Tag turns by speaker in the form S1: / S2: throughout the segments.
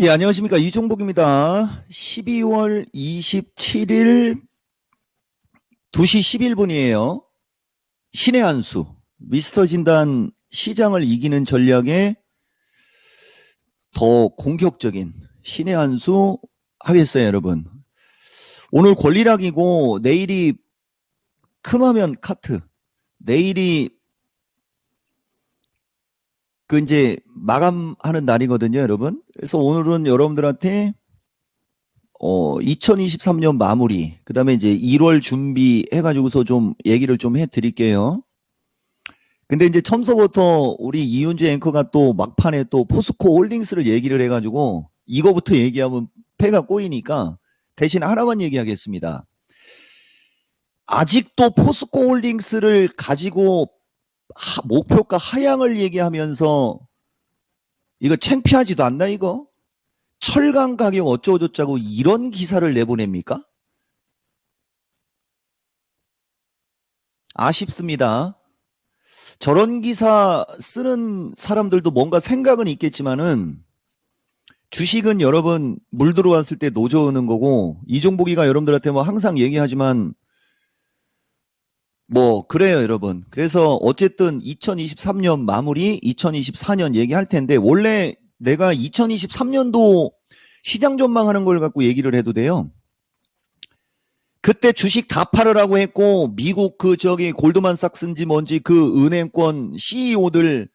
S1: 예, 안녕하십니까. 이종복입니다. 12월 27일 2시 11분이에요. 신의 한 수, 미스터 진단 시장을 이기는 전략에 더 공격적인 신의 한 수 하겠어요, 여러분. 오늘 권리락이고 내일이 큰 화면 카트, 내일이 이제 마감하는 날이거든요, 여러분. 그래서 오늘은 여러분들한테 2023년 마무리, 그 다음에 이제 1월 준비해가지고서 좀 얘기를 좀 해드릴게요. 근데 이제 처음서부터 우리 이윤재 앵커가 또 막판에 또 포스코 홀딩스를 얘기를 해가지고 이거부터 얘기하면 패가 꼬이니까 대신 하나만 얘기하겠습니다. 아직도 포스코 홀딩스를 가지고 목표가 하향을 얘기하면서 이거 창피하지도 않나 이거? 철강 가격 어쩌고저쩌고 이런 기사를 내보냅니까? 아쉽습니다. 저런 기사 쓰는 사람들도 뭔가 생각은 있겠지만은 주식은 여러분 물 들어왔을 때 노져오는 거고, 이종복이가 여러분들한테 뭐 항상 얘기하지만 뭐 그래요 여러분. 그래서 어쨌든 2023년 마무리 2024년 얘기할 텐데, 원래 내가 2023년도 시장 전망하는 걸 갖고 얘기를 해도 돼요. 그때 주식 다 팔으라고 했고, 미국 골드만삭스인지 뭔지 그 은행권 CEO들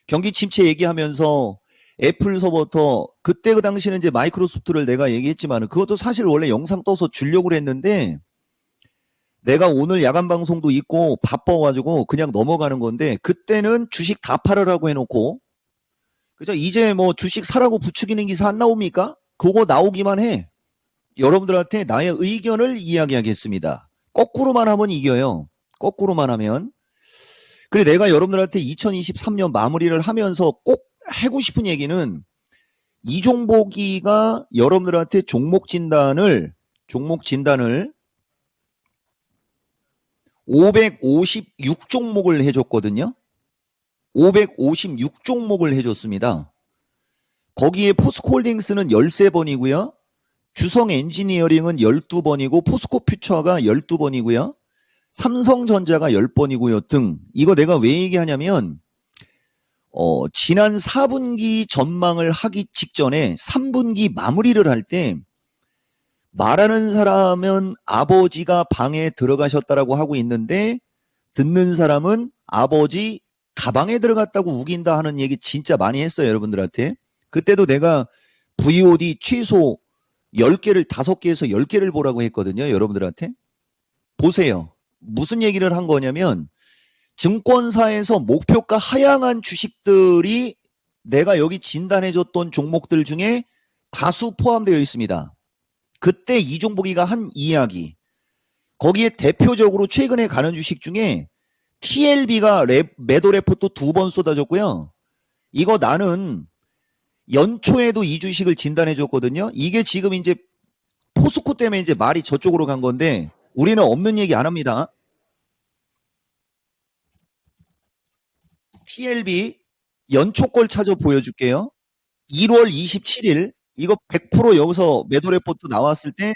S1: 경기 침체 얘기하면서 애플서부터, 그때 그 당시는 이제 마이크로소프트를 내가 얘기했지만 그것도 사실 원래 영상 떠서 주려고 했는데 내가 오늘 야간 방송도 있고 바빠가지고 그냥 넘어가는 건데, 그때는 주식 다 팔으라고 해놓고, 그죠? 이제 뭐 주식 사라고 부추기는 기사 안 나옵니까? 그거 나오기만 해. 여러분들한테 나의 의견을 이야기하겠습니다. 거꾸로만 하면 이겨요. 거꾸로만 하면. 그래, 내가 여러분들한테 2023년 마무리를 하면서 꼭 하고 싶은 얘기는, 이종복이가 여러분들한테 종목 진단을 556종목을 해줬거든요. 556종목을 해줬습니다. 거기에 포스코홀딩스는 13번이고요. 주성 엔지니어링은 12번이고, 포스코 퓨처가 12번이고요. 삼성전자가 10번이고요 등. 이거 내가 왜 얘기하냐면 지난 4분기 전망을 하기 직전에 3분기 마무리를 할 때 말하는 사람은 아버지가 방에 들어가셨다라고 하고 있는데, 듣는 사람은 아버지 가방에 들어갔다고 우긴다 하는 얘기 진짜 많이 했어요 여러분들한테. 그때도 내가 VOD 최소 10개를 5개에서 10개를 보라고 했거든요 여러분들한테. 보세요. 무슨 얘기를 한 거냐면, 증권사에서 목표가 하향한 주식들이 내가 여기 진단해줬던 종목들 중에 다수 포함되어 있습니다. 그때 이종복이가 한 이야기, 거기에 대표적으로 최근에 가는 주식 중에 TLB가 매도 레포트 2번 쏟아졌고요. 이거 나는 연초에도 이 주식을 진단해줬거든요. 이게 지금 이제 포스코 때문에 이제 말이 저쪽으로 간 건데, 우리는 없는 얘기 안 합니다. TLB 연초걸 찾아 보여줄게요. 1월 27일 이거 100% 여기서 매도 레포트 나왔을 때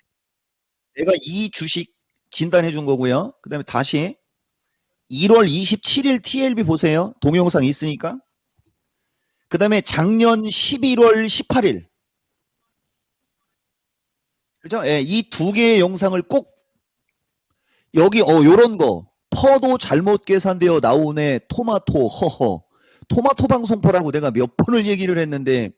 S1: 내가 이 주식 진단해 준 거고요. 그 다음에 다시 1월 27일 TLB 보세요. 동영상 있으니까. 그 다음에 작년 11월 18일. 그죠? 예, 이 두 개의 영상을 꼭 여기 요런 거, 퍼도 잘못 계산되어 나오네. 토마토 허허. 토마토 방송퍼라고 내가 몇 번을 얘기를 했는데,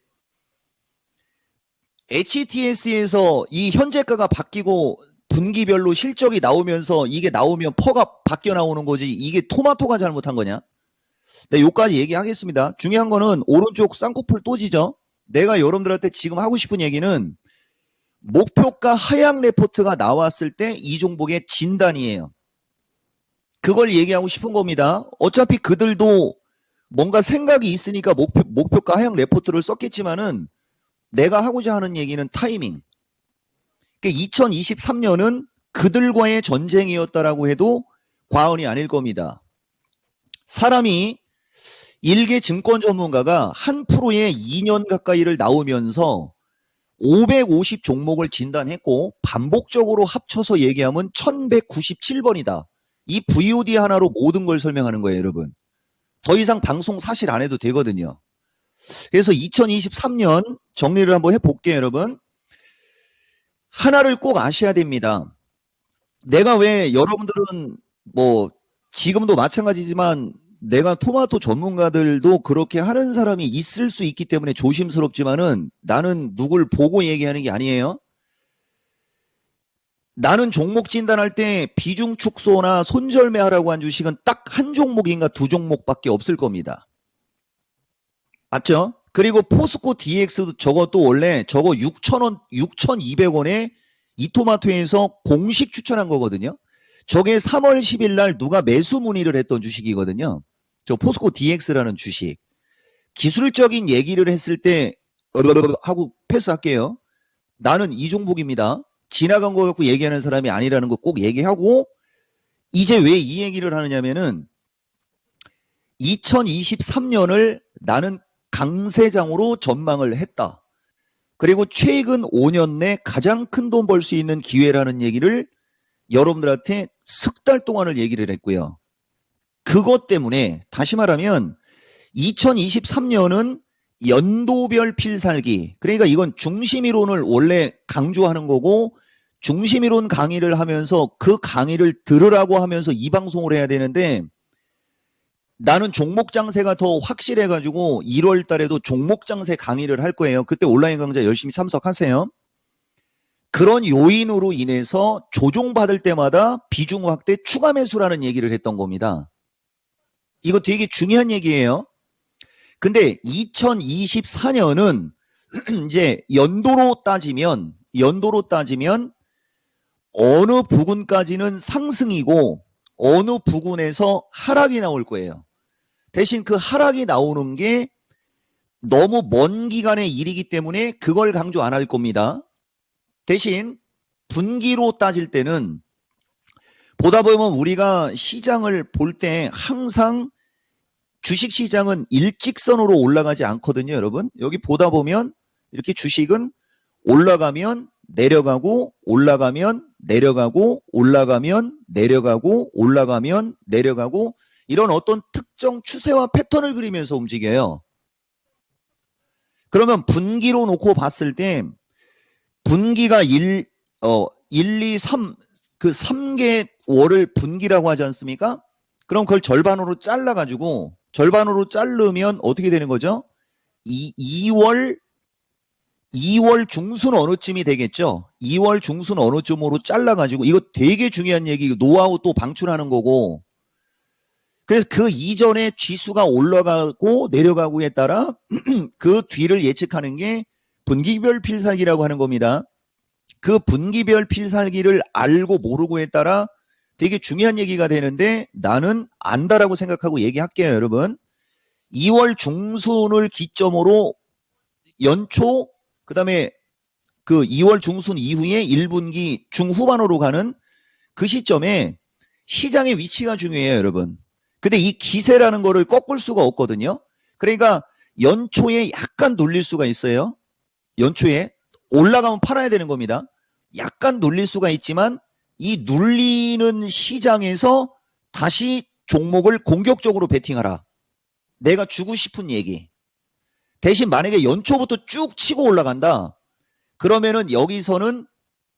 S1: HTS에서 이 현재가가 바뀌고 분기별로 실적이 나오면서 이게 나오면 퍼가 바뀌어 나오는 거지, 이게 토마토가 잘못한 거냐? 네, 요까지 얘기하겠습니다. 중요한 거는 오른쪽 쌍꺼풀 또 지죠? 내가 여러분들한테 지금 하고 싶은 얘기는, 목표가 하향 레포트가 나왔을 때 이종복의 진단이에요. 그걸 얘기하고 싶은 겁니다. 어차피 그들도 뭔가 생각이 있으니까 목표가 하향 레포트를 썼겠지만은, 내가 하고자 하는 얘기는 타이밍. 2023년은 그들과의 전쟁이었다라고 해도 과언이 아닐 겁니다. 사람이, 일개 증권 전문가가 한 프로에 2년 가까이를 나오면서 550 종목을 진단했고 반복적으로 합쳐서 얘기하면 1197번이다. 이 VOD 하나로 모든 걸 설명하는 거예요, 여러분. 더 이상 방송 사실 안 해도 되거든요. 그래서 2023년 정리를 한번 해볼게요, 여러분. 하나를 꼭 아셔야 됩니다. 내가 왜 여러분들은 뭐 지금도 마찬가지지만 내가 토마토 전문가들도 그렇게 하는 사람이 있을 수 있기 때문에 조심스럽지만은 나는 누굴 보고 얘기하는 게 아니에요. 나는 종목 진단할 때 비중 축소나 손절매하라고 한 주식은 딱 한 종목인가 두 종목밖에 없을 겁니다. 맞죠? 그리고 포스코 DX도 저것도 원래 저거 6,000원, 6,200원에 이토마토에서 공식 추천한 거거든요. 저게 3월 10일 날 누가 매수 문의를 했던 주식이거든요. 저 포스코 DX라는 주식. 기술적인 얘기를 했을 때 하고 패스할게요. 나는 이 종목입니다. 지나간 거 갖고 얘기하는 사람이 아니라는 거 꼭 얘기하고, 이제 왜 이 얘기를 하느냐면은 2023년을 나는 강세장으로 전망을 했다. 그리고 최근 5년 내 가장 큰 돈 벌 수 있는 기회라는 얘기를 여러분들한테 석 달 동안을 얘기를 했고요. 그것 때문에 다시 말하면 2023년은 연도별 필살기, 그러니까 이건 중심이론을 원래 강조하는 거고 중심이론 강의를 하면서 그 강의를 들으라고 하면서 이 방송을 해야 되는데 나는 종목 장세가 더 확실해가지고 1월 달에도 종목 장세 강의를 할 거예요. 그때 온라인 강좌 열심히 참석하세요. 그런 요인으로 인해서 조종받을 때마다 비중 확대 추가 매수라는 얘기를 했던 겁니다. 이거 되게 중요한 얘기예요. 근데 2024년은 이제 연도로 따지면 어느 부분까지는 상승이고 어느 부분에서 하락이 나올 거예요. 대신 그 하락이 나오는 게 너무 먼 기간의 일이기 때문에 그걸 강조 안 할 겁니다. 대신 분기로 따질 때는 보다 보면 우리가 시장을 볼 때 항상 주식시장은 일직선으로 올라가지 않거든요, 여러분. 여기 보다 보면 이렇게 주식은 올라가면 내려가고 올라가면 내려가고 올라가면 내려가고 올라가면 내려가고 이런 어떤 특정 추세와 패턴을 그리면서 움직여요. 그러면 분기로 놓고 봤을 때 분기가 1, 2, 3, 그 3개월을 분기라고 하지 않습니까? 그럼 그걸 절반으로 잘라가지고 절반으로 자르면 어떻게 되는 거죠? 2월 중순 어느쯤이 되겠죠? 2월 중순 어느쯤으로 잘라가지고 이거 되게 중요한 얘기, 노하우 또 방출하는 거고 그래서 그 이전에 지수가 올라가고 내려가고에 따라 그 뒤를 예측하는 게 분기별 필살기라고 하는 겁니다. 그 분기별 필살기를 알고 모르고에 따라 되게 중요한 얘기가 되는데 나는 안다라고 생각하고 얘기할게요, 여러분. 2월 중순을 기점으로 연초, 그 다음에 그 2월 중순 이후에 1분기 중후반으로 가는 그 시점에 시장의 위치가 중요해요, 여러분. 근데 이 기세라는 거를 꺾을 수가 없거든요. 그러니까 연초에 약간 눌릴 수가 있어요. 연초에 올라가면 팔아야 되는 겁니다. 약간 눌릴 수가 있지만 이 눌리는 시장에서 다시 종목을 공격적으로 베팅하라. 내가 주고 싶은 얘기. 대신 만약에 연초부터 쭉 치고 올라간다. 그러면은 여기서는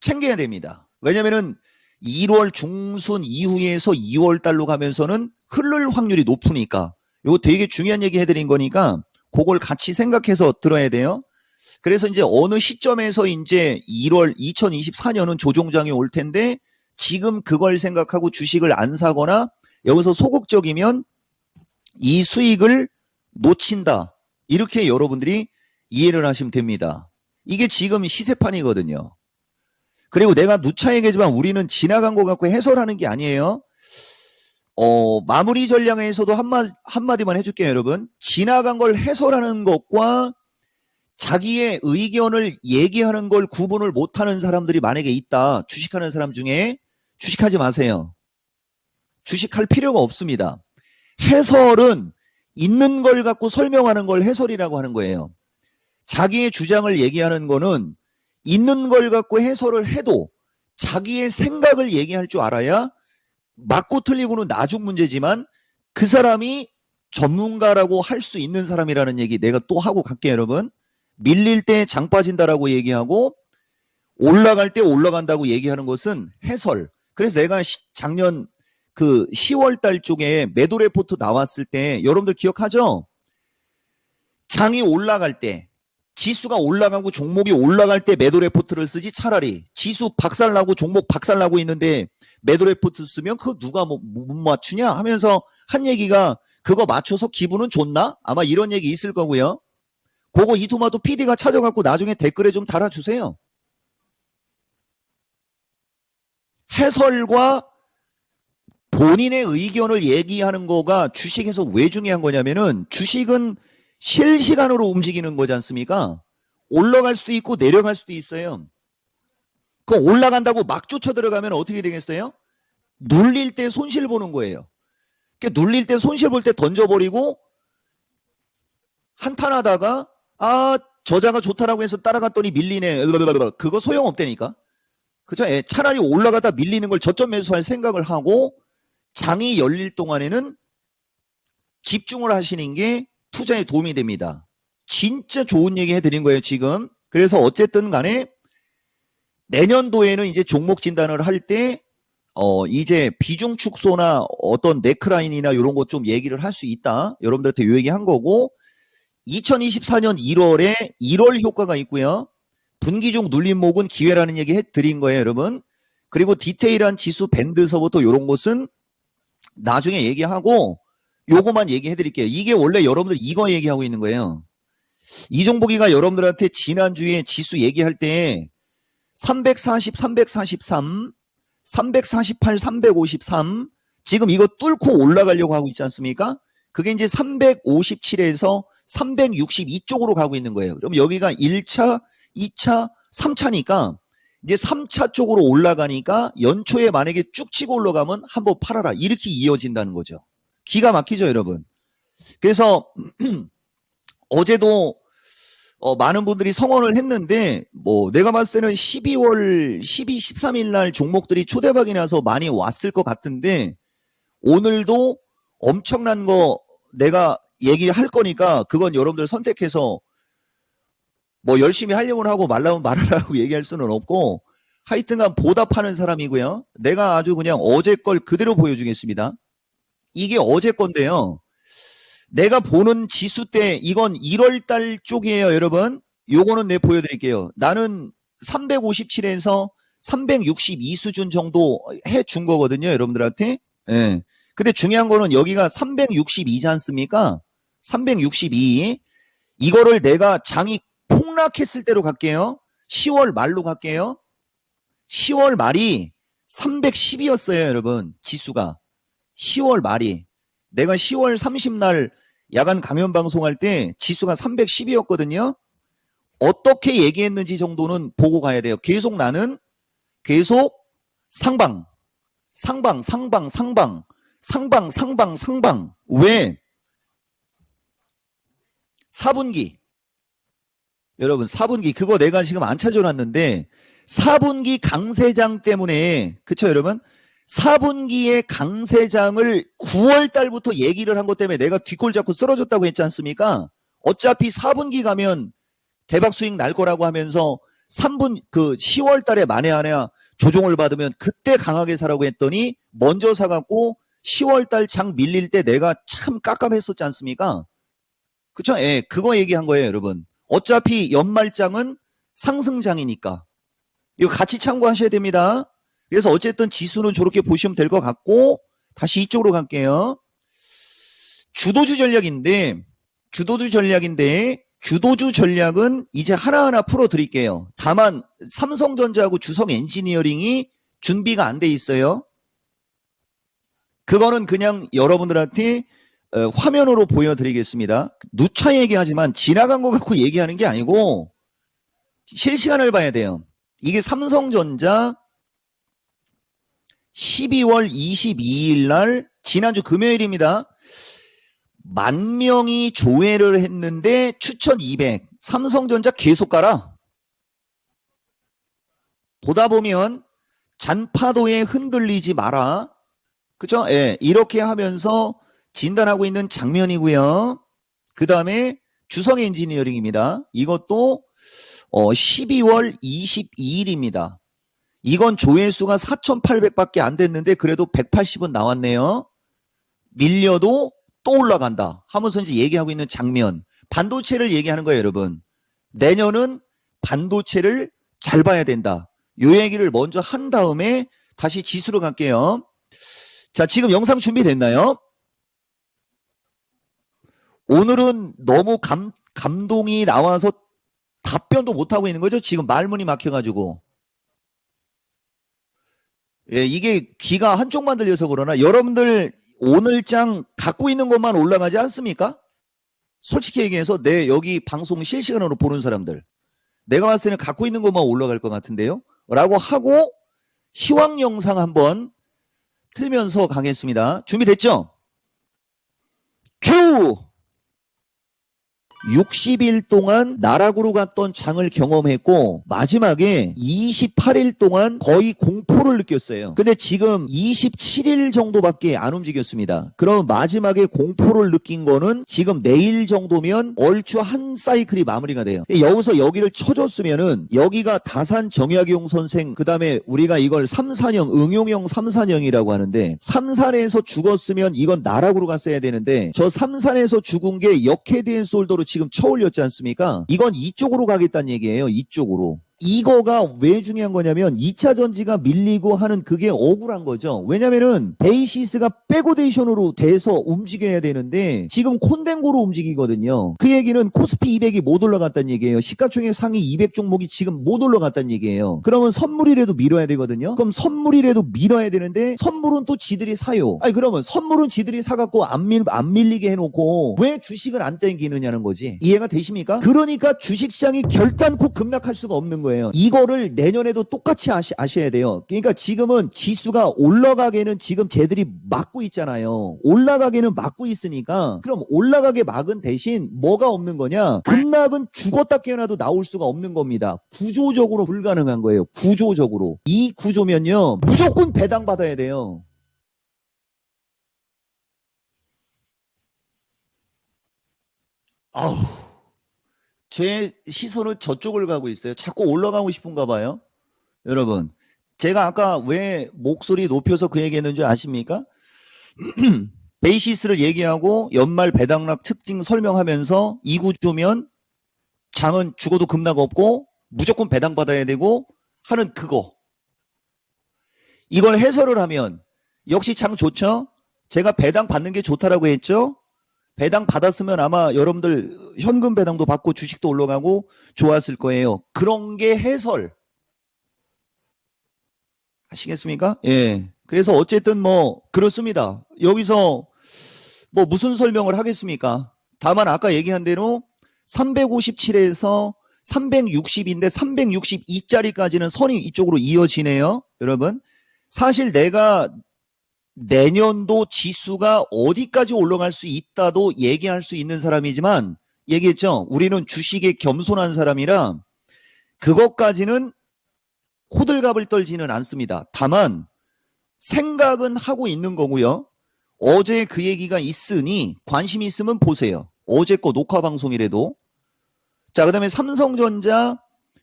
S1: 챙겨야 됩니다. 왜냐면은 1월 중순 이후에서 2월 달로 가면서는 흐를 확률이 높으니까. 이거 되게 중요한 얘기 해드린 거니까 그걸 같이 생각해서 들어야 돼요. 그래서 이제 어느 시점에서 이제 1월 2024년은 조종장이 올 텐데 지금 그걸 생각하고 주식을 안 사거나 여기서 소극적이면 이 수익을 놓친다. 이렇게 여러분들이 이해를 하시면 됩니다. 이게 지금 시세판이거든요. 그리고 내가 누차 얘기하지만 우리는 지나간 거 갖고 해설하는 게 아니에요. 마무리 전략에서도 한마디만 해줄게요, 여러분. 지나간 걸 해설하는 것과 자기의 의견을 얘기하는 걸 구분을 못하는 사람들이 만약에 있다. 주식하는 사람 중에 주식하지 마세요. 주식할 필요가 없습니다. 해설은 있는 걸 갖고 설명하는 걸 해설이라고 하는 거예요. 자기의 주장을 얘기하는 거는 있는 걸 갖고 해설을 해도 자기의 생각을 얘기할 줄 알아야 맞고 틀리고는 나중 문제지만 그 사람이 전문가라고 할 수 있는 사람이라는 얘기 내가 또 하고 갈게요, 여러분. 밀릴 때 장 빠진다라고 얘기하고 올라갈 때 올라간다고 얘기하는 것은 해설. 그래서 내가 작년 그 10월 달 쪽에 매도 레포트 나왔을 때 여러분들 기억하죠? 장이 올라갈 때 지수가 올라가고 종목이 올라갈 때 매도 레포트를 쓰지 차라리 지수 박살나고 종목 박살나고 있는데 매도 레포트 쓰면 그거 누가 못 맞추냐 하면서 한 얘기가 그거 맞춰서 기분은 좋나? 아마 이런 얘기 있을 거고요. 그거 이토마토 PD가 찾아갖고 나중에 댓글에 좀 달아주세요. 해설과 본인의 의견을 얘기하는 거가 주식에서 왜 중요한 거냐면은 주식은 실시간으로 움직이는 거지 않습니까? 올라갈 수도 있고 내려갈 수도 있어요. 그 올라간다고 막 쫓아 들어가면 어떻게 되겠어요? 눌릴 때 손실 보는 거예요. 그러니까 눌릴 때 손실 볼 때 던져버리고 한탄하다가 저자가 좋다라고 해서 따라갔더니 밀리네. 그거 소용없다니까. 그죠? 차라리 올라가다 밀리는 걸 저점 매수할 생각을 하고 장이 열릴 동안에는 집중을 하시는 게 투자에 도움이 됩니다. 진짜 좋은 얘기 해드린 거예요, 지금. 그래서 어쨌든 간에 내년도에는 이제 종목 진단을 할 때 이제 비중 축소나 어떤 네크라인이나 이런 것 좀 얘기를 할 수 있다. 여러분들한테 요 얘기 한 거고 2024년 1월에 1월 효과가 있고요. 분기 중 눌림목은 기회라는 얘기 해드린 거예요, 여러분. 그리고 디테일한 지수 밴드서부터 이런 것은 나중에 얘기하고 요거만 얘기해 드릴게요. 이게 원래 여러분들 이거 얘기하고 있는 거예요. 이종복이가 여러분들한테 지난주에 지수 얘기할 때 340, 343, 348, 353 지금 이거 뚫고 올라가려고 하고 있지 않습니까? 그게 이제 357에서 362 쪽으로 가고 있는 거예요. 그럼 여기가 1차, 2차, 3차니까 이제 3차 쪽으로 올라가니까 연초에 만약에 쭉 치고 올라가면 한번 팔아라. 이렇게 이어진다는 거죠. 기가 막히죠, 여러분. 그래서 어제도 많은 분들이 성원을 했는데 내가 봤을 때는 12월 12, 13일 날 종목들이 초대박이 나서 많이 왔을 것 같은데 오늘도 엄청난 거 내가 얘기할 거니까 그건 여러분들 선택해서 열심히 하려고 하고 말라면 말하라고 얘기할 수는 없고 하여튼간 보답하는 사람이고요. 내가 아주 그냥 어제 걸 그대로 보여주겠습니다. 이게 어제 건데요. 내가 보는 지수 때 이건 1월 달 쪽이에요, 여러분. 요거는 내가 보여드릴게요. 나는 357에서 362 수준 정도 해준 거거든요, 여러분들한테. 예. 근데 중요한 거는 여기가 362지 않습니까? 362. 이거를 내가 장이 폭락했을 때로 갈게요. 10월 말로 갈게요. 10월 말이 310이었어요, 여러분. 지수가. 10월 말이. 내가 10월 30날 야간 강연 방송할 때 지수가 310이었거든요. 어떻게 얘기했는지 정도는 보고 가야 돼요. 계속 나는 계속 상방. 왜? 4분기. 여러분 4분기 그거 내가 지금 안 찾아놨는데 4분기 강세장 때문에 그쵸 여러분? 4분기의 강세장을 9월 달부터 얘기를 한 것 때문에 내가 뒷골 잡고 쓰러졌다고 했지 않습니까? 어차피 4분기 가면 대박 수익 날 거라고 하면서 10월 달에 만에 하나 조정을 받으면 그때 강하게 사라고 했더니 먼저 사갖고 10월 달 장 밀릴 때 내가 참 깝깝했었지 않습니까? 그쵸? 예, 그거 얘기한 거예요, 여러분. 어차피 연말장은 상승장이니까. 이거 같이 참고하셔야 됩니다. 그래서 어쨌든 지수는 저렇게 보시면 될 것 같고 다시 이쪽으로 갈게요. 주도주 전략인데 주도주 전략은 이제 하나하나 풀어드릴게요. 다만 삼성전자하고 주성엔지니어링이 준비가 안 돼 있어요. 그거는 그냥 여러분들한테 화면으로 보여드리겠습니다. 누차 얘기하지만 지나간 거 갖고 얘기하는 게 아니고 실시간을 봐야 돼요. 이게 삼성전자 12월 22일 날 지난주 금요일입니다. 10,000명이 조회를 했는데 추천 200. 삼성전자 계속 가라. 보다 보면 잔파도에 흔들리지 마라. 그죠? 예, 이렇게 하면서 진단하고 있는 장면이고요. 그 다음에 주성 엔지니어링입니다. 이것도 12월 22일입니다. 이건 조회수가 4,800밖에 안 됐는데 그래도 180은 나왔네요. 밀려도 또 올라간다 하면서 이제 얘기하고 있는 장면. 반도체를 얘기하는 거예요, 여러분. 내년은 반도체를 잘 봐야 된다. 요 얘기를 먼저 한 다음에 다시 지수로 갈게요. 자, 지금 영상 준비됐나요? 오늘은 너무 감동이 나와서 답변도 못하고 있는 거죠? 지금 말문이 막혀가지고. 예, 이게 귀가 한쪽만 들려서 그러나 여러분들 오늘장 갖고 있는 것만 올라가지 않습니까? 솔직히 얘기해서 내 여기 방송 실시간으로 보는 사람들 내가 봤을 때는 갖고 있는 것만 올라갈 것 같은데요? 라고 하고 시황 영상 한번 틀면서 가겠습니다. 준비됐죠? 큐! 60일 동안 나락으로 갔던 장을 경험했고 마지막에 28일 동안 거의 공포를 느꼈어요. 근데 지금 27일 정도밖에 안 움직였습니다. 그럼 마지막에 공포를 느낀 거는 지금 내일 정도면 얼추 한 사이클이 마무리가 돼요. 여기서 여기를 쳐줬으면은 여기가 다산 정약용 선생 그 다음에 우리가 이걸 삼산형 응용형 삼산형이라고 하는데 삼산에서 죽었으면 이건 나락으로 갔어야 되는데 저 삼산에서 죽은 게 역헤드앤 솔더로 지금 쳐올렸지 않습니까? 이건 이쪽으로 가겠다는 얘기예요. 이쪽으로. 이거가 왜 중요한 거냐면 2차 전지가 밀리고 하는 그게 억울한 거죠. 왜냐면은 베이시스가 백오데이션으로 돼서 움직여야 되는데 지금 콘덴고로 움직이거든요. 그 얘기는 코스피 200이 못 올라갔다는 얘기예요. 시가총액 상위 200 종목이 지금 못 올라갔다는 얘기예요. 그러면 선물이라도 밀어야 되거든요. 그럼 선물이라도 밀어야 되는데 선물은 또 지들이 사요. 아니 그러면 선물은 지들이 사갖고 안 밀리게 해놓고 왜 주식을 안 땡기느냐는 거지. 이해가 되십니까? 그러니까 주식시장이 결단코 급락할 수가 없는 거예요. 이거를 내년에도 똑같이 아셔야 돼요. 그러니까 지금은 지수가 올라가게는 지금 쟤들이 막고 있잖아요. 올라가게는 막고 있으니까 그럼 올라가게 막은 대신 뭐가 없는 거냐? 급락은 죽었다 깨어나도 나올 수가 없는 겁니다. 구조적으로 불가능한 거예요. 구조적으로. 이 구조면요. 무조건 배당받아야 돼요. 아우. 제 시선은 저쪽을 가고 있어요. 자꾸 올라가고 싶은가 봐요. 여러분, 제가 아까 왜 목소리 높여서 그 얘기했는지 아십니까? 베이시스를 얘기하고 연말 배당락 특징 설명하면서 이 구조면 장은 죽어도 급락 없고 무조건 배당받아야 되고 하는 그거. 이걸 해설을 하면 역시 장 좋죠? 제가 배당 받는 게 좋다라고 했죠? 배당 받았으면 아마 여러분들 현금 배당도 받고 주식도 올라가고 좋았을 거예요. 그런 게 해설. 아시겠습니까? 예. 그래서 어쨌든 뭐 그렇습니다. 여기서 뭐 무슨 설명을 하겠습니까? 다만 아까 얘기한 대로 357에서 360인데 362짜리까지는 선이 이쪽으로 이어지네요. 여러분. 사실 내가 내년도 지수가 어디까지 올라갈 수 있다도 얘기할 수 있는 사람이지만 얘기했죠. 우리는 주식에 겸손한 사람이라 그것까지는 호들갑을 떨지는 않습니다. 다만 생각은 하고 있는 거고요. 어제 그 얘기가 있으니 관심 있으면 보세요. 어제 거 녹화 방송이라도. 자, 그 다음에 삼성전자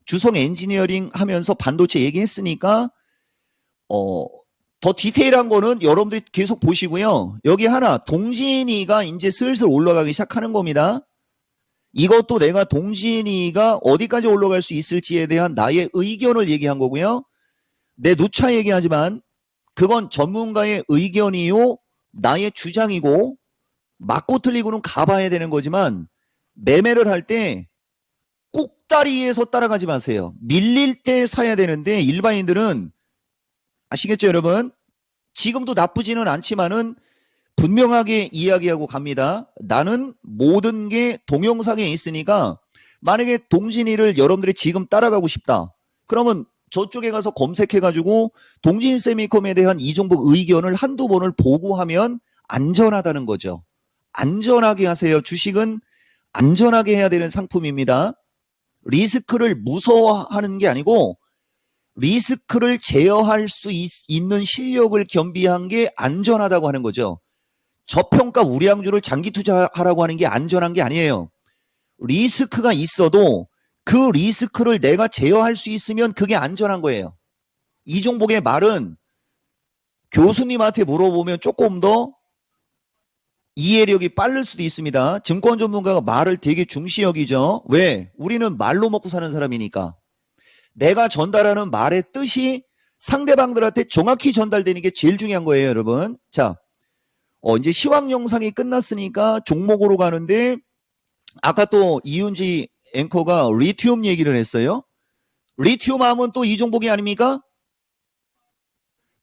S1: 주성 엔지니어링 하면서 반도체 얘기했으니까 더 디테일한 거는 여러분들이 계속 보시고요. 여기 하나 동진이가 이제 슬슬 올라가기 시작하는 겁니다. 이것도 내가 동진이가 어디까지 올라갈 수 있을지에 대한 나의 의견을 얘기한 거고요. 내 누차 얘기하지만 그건 전문가의 의견이요. 나의 주장이고 맞고 틀리고는 가봐야 되는 거지만 매매를 할 때 꼭다리에서 따라가지 마세요. 밀릴 때 사야 되는데 일반인들은 아시겠죠, 여러분? 지금도 나쁘지는 않지만은 분명하게 이야기하고 갑니다. 나는 모든 게 동영상에 있으니까 만약에 동진이를 여러분들이 지금 따라가고 싶다. 그러면 저쪽에 가서 검색해가지고 동진 세미컴에 대한 이종복 의견을 한두 번을 보고하면 안전하다는 거죠. 안전하게 하세요. 주식은 안전하게 해야 되는 상품입니다. 리스크를 무서워하는 게 아니고 리스크를 제어할 수 있는 실력을 겸비한 게 안전하다고 하는 거죠. 저평가 우량주를 장기 투자하라고 하는 게 안전한 게 아니에요. 리스크가 있어도 그 리스크를 내가 제어할 수 있으면 그게 안전한 거예요. 이종복의 말은 교수님한테 물어보면 조금 더 이해력이 빠를 수도 있습니다. 증권 전문가가 말을 되게 중시 여기죠. 왜? 우리는 말로 먹고 사는 사람이니까. 내가 전달하는 말의 뜻이 상대방들한테 정확히 전달되는 게 제일 중요한 거예요, 여러분. 자, 이제 시황 영상이 끝났으니까 종목으로 가는데 아까 또 이윤지 앵커가 리튬 얘기를 했어요. 리튬 하면 또 이종복이 아닙니까?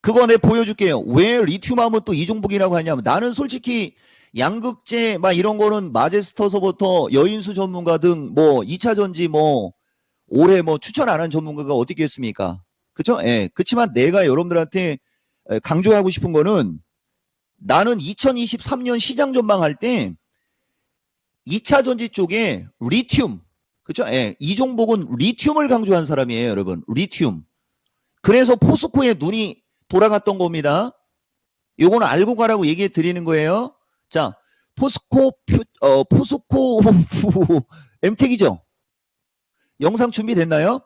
S1: 그거 내가 보여줄게요. 왜 리튬 하면 또 이종복이라고 하냐면 나는 솔직히 양극재 막 이런 거는 마제스터서부터 여인수 전문가 등 뭐 2차 전지 뭐 올해 뭐 추천 안 한 전문가가 어디 있겠습니까? 그쵸? 예. 그렇지만 내가 여러분들한테 강조하고 싶은 거는 나는 2023년 시장 전망할 때 2차 전지 쪽에 리튬, 그쵸? 예. 이종복은 리튬을 강조한 사람이에요, 여러분. 리튬. 그래서 포스코에 눈이 돌아갔던 겁니다. 요거는 알고 가라고 얘기해 드리는 거예요. 자, 포스코 엠텍이죠? 영상 준비됐나요?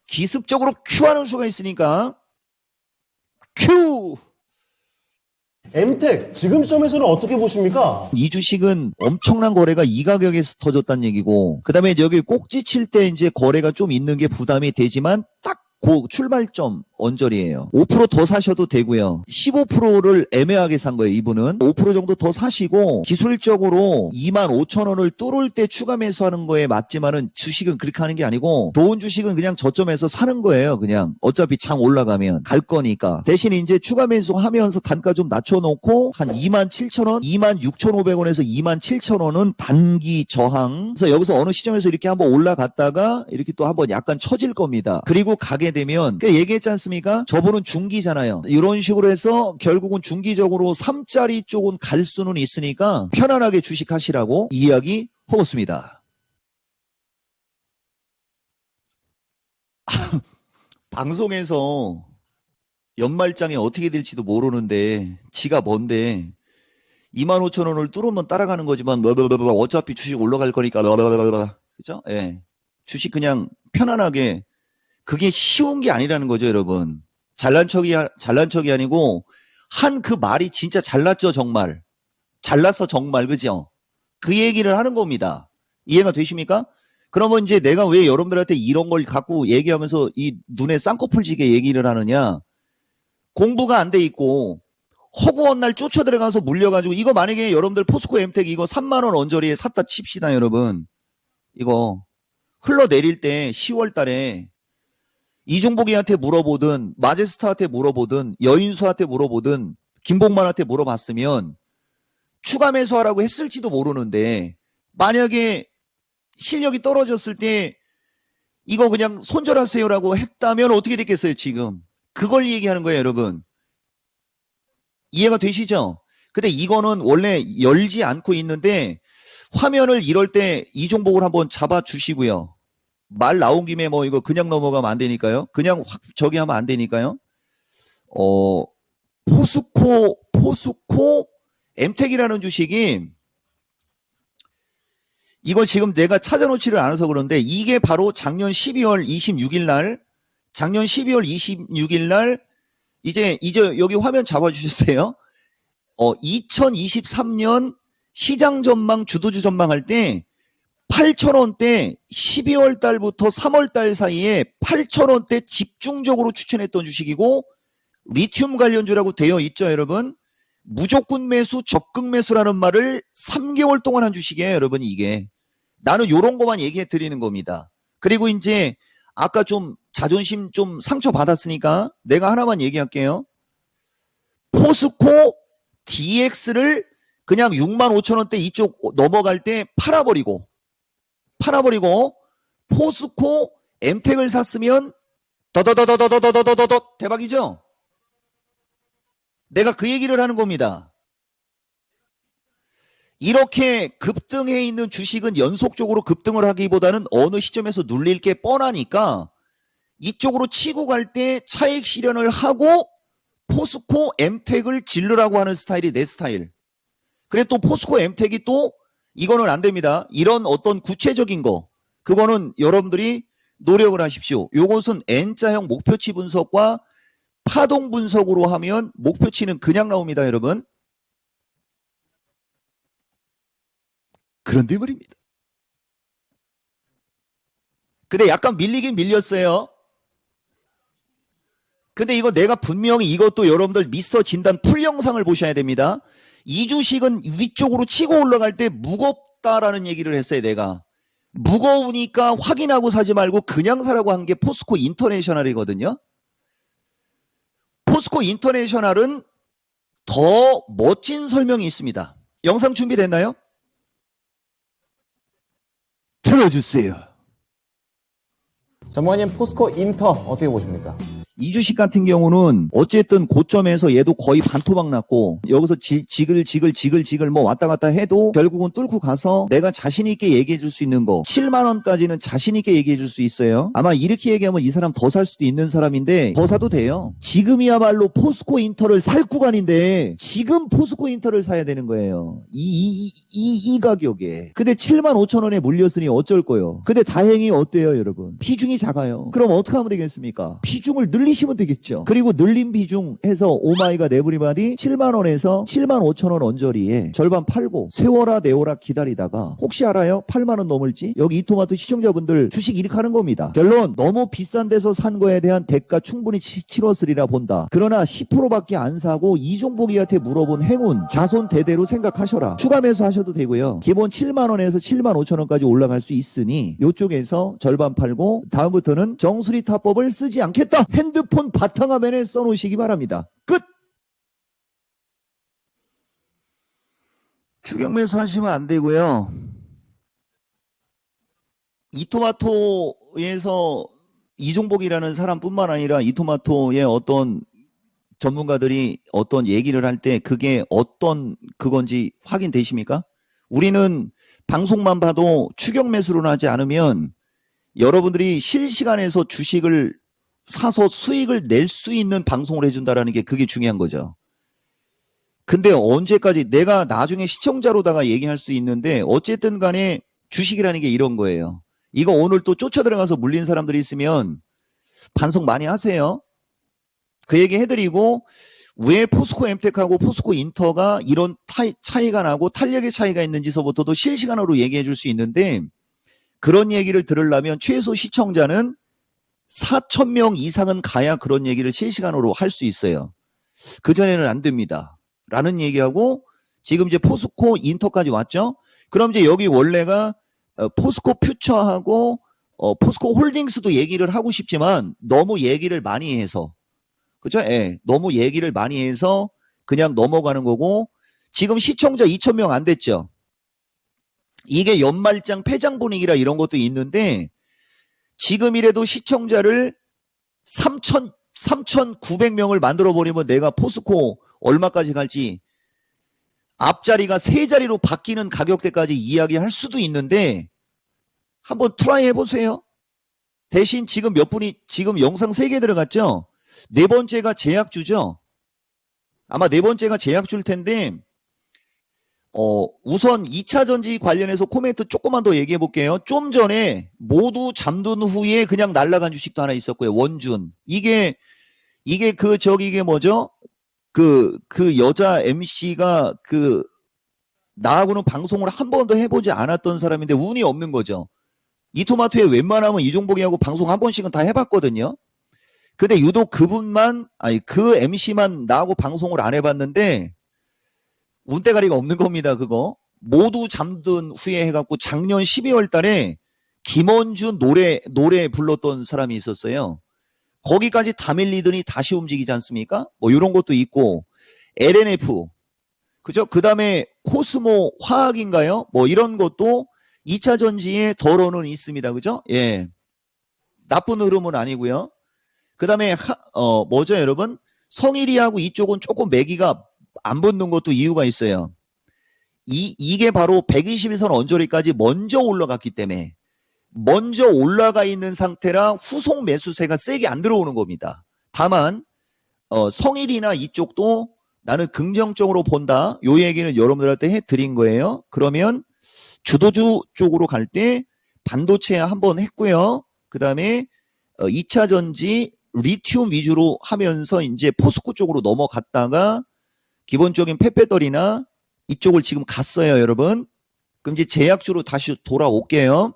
S1: 기습적으로 큐 하는 수가 있으니까 큐!
S2: 엠텍 지금 시점에서는 어떻게 보십니까?
S1: 이 주식은 엄청난 거래가 이 가격에서 터졌다는 얘기고, 그 다음에 여기 꼭지 칠 때 이제 거래가 좀 있는 게 부담이 되지만 딱 그 출발점 언저리예요. 5% 더 사셔도 되고요. 15%를 애매하게 산 거예요. 이분은 5% 정도 더 사시고 기술적으로 25,000원을 뚫을 때 추가 매수하는 거에 맞지만은 주식은 그렇게 하는 게 아니고 좋은 주식은 그냥 저점에서 사는 거예요. 그냥 어차피 장 올라가면 갈 거니까. 대신 이제 추가 매수하면서 단가 좀 낮춰놓고 한 27,000원, 26,500원에서 27,000원은 단기 저항. 그래서 여기서 어느 시점에서 이렇게 한번 올라갔다가 이렇게 또 한번 약간 처질 겁니다. 그리고 가게 되면 얘기했지 않습니까? 저분은 중기잖아요. 이런 식으로 해서 결국은 중기적으로 3짜리 쪽은 갈 수는 있으니까 편안하게 주식하시라고 이야기 하겠습니다. 방송에서 연말장에 어떻게 될지도 모르는데 지가 뭔데 25,000원을 뚫으면 따라가는 거지만 어차피 주식 올라갈 거니까 그죠? 예. 주식 그냥 편안하게 그게 쉬운 게 아니라는 거죠, 여러분. 잘난 척이 아니고, 한 그 말이 진짜 잘났죠, 정말. 잘났어, 정말, 그죠? 그 얘기를 하는 겁니다. 이해가 되십니까? 그러면 이제 내가 왜 여러분들한테 이런 걸 갖고 얘기하면서 이 눈에 쌍꺼풀 지게 얘기를 하느냐? 공부가 안 돼 있고, 허구한 날 쫓아 들어가서 물려가지고, 이거 만약에 여러분들 포스코 엠텍 이거 3만원 언저리에 샀다 칩시다, 여러분. 이거 흘러내릴 때 10월 달에 이종복이한테 물어보든 마제스타한테 물어보든 여인수한테 물어보든 김복만한테 물어봤으면 추가 매수하라고 했을지도 모르는데 만약에 실력이 떨어졌을 때 이거 그냥 손절하세요라고 했다면 어떻게 됐겠어요 지금. 그걸 얘기하는 거예요 여러분. 이해가 되시죠? 근데 이거는 원래 열지 않고 있는데 화면을 이럴 때 이종복을 한번 잡아주시고요. 말 나온 김에 뭐 이거 그냥 넘어가면 안 되니까요. 그냥 확 저기 하면 안 되니까요. 포스코 엠텍이라는 주식이 이거 지금 내가 찾아놓지를 않아서 그런데 이게 바로 작년 12월 26일 날 이제 여기 화면 잡아주셨어요. 2023년 시장 전망 주도주 전망할 때 8,000원대 12월 달부터 3월 달 사이에 8,000원대 집중적으로 추천했던 주식이고 리튬 관련주라고 되어 있죠 여러분. 무조건 매수 적극 매수라는 말을 3개월 동안 한 주식이에요 여러분. 이게 나는 요런 거만 얘기해 드리는 겁니다. 그리고 이제 아까 좀 자존심 좀 상처 받았으니까 내가 하나만 얘기할게요. 포스코 DX를 그냥 65,000원대 이쪽 넘어갈 때 팔아버리고 포스코 엠텍을 샀으면 더더더더더더더더더 대박이죠? 내가 그 얘기를 하는 겁니다. 이렇게 급등해 있는 주식은 연속적으로 급등을 하기보다는 어느 시점에서 눌릴 게 뻔하니까 이쪽으로 치고 갈 때 차익 실현을 하고 포스코 엠텍을 질르라고 하는 스타일이 내 스타일. 그래 또 포스코 엠텍이 또 이거는 안 됩니다. 이런 어떤 구체적인 거 그거는 여러분들이 노력을 하십시오. 요것은 N자형 목표치 분석과 파동 분석으로 하면 목표치는 그냥 나옵니다, 여러분. 그런데 말입니다. 근데 약간 밀리긴 밀렸어요. 근데 이거 내가 분명히 이것도 여러분들 미스터 진단 풀 영상을 보셔야 됩니다. 이 주식은 위쪽으로 치고 올라갈 때 무겁다라는 얘기를 했어요, 내가. 무거우니까 확인하고 사지 말고 그냥 사라고 한 게 포스코 인터내셔널이거든요. 포스코 인터내셔널은 더 멋진 설명이 있습니다. 영상 준비됐나요? 들어주세요.
S2: 전문가님 포스코 인터 어떻게 보십니까?
S1: 이 주식 같은 경우는 어쨌든 고점에서 얘도 거의 반토막 났고 여기서 지글 뭐 왔다 갔다 해도 결국은 뚫고 가서 내가 자신 있게 얘기해 줄 수 있는 거 7만 원까지는 자신 있게 얘기해 줄 수 있어요. 아마 이렇게 얘기하면 이 사람 더 살 수도 있는 사람인데 더 사도 돼요. 지금이야말로 포스코 인터를 살 구간인데 지금 포스코 인터를 사야 되는 거예요. 이 가격에. 근데 7만 5천 원에 물렸으니 어쩔 거요. 근데 다행히 어때요, 여러분? 비중이 작아요. 그럼 어떻게 하면 되겠습니까? 비중을 늘리시면 되겠죠. 그리고 늘린 비중 해서 오마이갓 에브리바디 7만 원에서 7만 5천 원 언저리에 절반 팔고 세워라 내워라 기다리다가 혹시 알아요? 8만 원 넘을지? 여기 이토마토 시청자분들 주식 이렇게 하는 겁니다. 결론 너무 비싼 데서 산 거에 대한 대가 충분히 치렀으리라 본다. 그러나 10%밖에 안 사고 이종복이한테 물어본 행운 자손 대대로 생각하셔라. 추가 매수하셔도 되고요. 기본 7만 원에서 7만 5천 원까지 올라갈 수 있으니 이쪽에서 절반 팔고 다음부터는 정수리 타법을 쓰지 않겠다. 핸드폰 바탕화면에 써놓으시기 바랍니다. 끝! 추격 매수하시면 안 되고요. 이토마토에서 이종복이라는 사람뿐만 아니라 이토마토의 어떤 전문가들이 어떤 얘기를 할 때 그게 어떤 그건지 확인되십니까? 우리는 방송만 봐도 추격 매수를 하지 않으면 여러분들이 실시간에서 주식을 사서 수익을 낼 수 있는 방송을 해준다라는 게 그게 중요한 거죠. 근데 언제까지 내가 나중에 시청자로다가 얘기할 수 있는데 어쨌든 간에 주식이라는 게 이런 거예요. 이거 오늘 또 쫓아 들어가서 물린 사람들이 있으면 반성 많이 하세요. 그 얘기 해드리고 왜 포스코 엠텍하고 포스코 인터가 이런 차이가 나고 탄력의 차이가 있는지서부터도 실시간으로 얘기해 줄 수 있는데 그런 얘기를 들으려면 최소 시청자는 4,000명 이상은 가야 그런 얘기를 실시간으로 할 수 있어요. 그전에는 안 됩니다. 라는 얘기하고 지금 이제 포스코 인터까지 왔죠. 그럼 이제 여기 원래가 포스코 퓨처하고 포스코 홀딩스도 얘기를 하고 싶지만 너무 얘기를 많이 해서 그죠? 예, 너무 얘기를 많이 해서 그냥 넘어가는 거고 지금 시청자 2,000명 안 됐죠. 이게 연말장 폐장 분위기라 이런 것도 있는데 지금이라도 시청자를 3,900명을 만들어버리면 내가 포스코 얼마까지 갈지 앞자리가 세 자리로 바뀌는 가격대까지 이야기할 수도 있는데 한번 트라이 해보세요. 대신 지금 몇 분이 지금 영상 3개 들어갔죠? 네 번째가 제약주죠? 아마 네 번째가 제약주일 텐데 우선 2차 전지 관련해서 코멘트 조금만 더 얘기해 볼게요. 좀 전에 모두 잠든 후에 그냥 날아간 주식도 하나 있었고요. 원준. 이게 이게 뭐죠? 그 여자 MC가 나하고는 방송을 한 번도 해보지 않았던 사람인데 운이 없는 거죠. 이토마토에 웬만하면 이종복이하고 방송 한 번씩은 다 해봤거든요. 근데 유독 그 MC만 나하고 방송을 안 해봤는데 운대가리가 없는 겁니다. 그거 모두 잠든 후에 해갖고 작년 12월 달에 김원준 노래 불렀던 사람이 있었어요. 거기까지 다 밀리더니 다시 움직이지 않습니까? 뭐 이런 것도 있고 LNF 그죠? 그 다음에 코스모 화학인가요? 뭐 이런 것도 2차 전지에 덜어는 있습니다. 그죠? 예, 나쁜 흐름은 아니고요. 그 다음에 뭐죠 여러분? 성일이하고 이쪽은 조금 매기가 안 붙는 것도 이유가 있어요. 이게 바로 122선 언저리까지 먼저 올라갔기 때문에 먼저 올라가 있는 상태라 후속 매수세가 세게 안 들어오는 겁니다. 다만 성일이나 이쪽도 나는 긍정적으로 본다. 요 얘기는 여러분들한테 해드린 거예요. 그러면 주도주 쪽으로 갈 때 반도체 한번 했고요. 그 다음에 2차 전지 리튬 위주로 하면서 이제 포스코 쪽으로 넘어갔다가 기본적인 펫배터리나 이쪽을 지금 갔어요, 여러분. 그럼 이제 제약주로 다시 돌아올게요.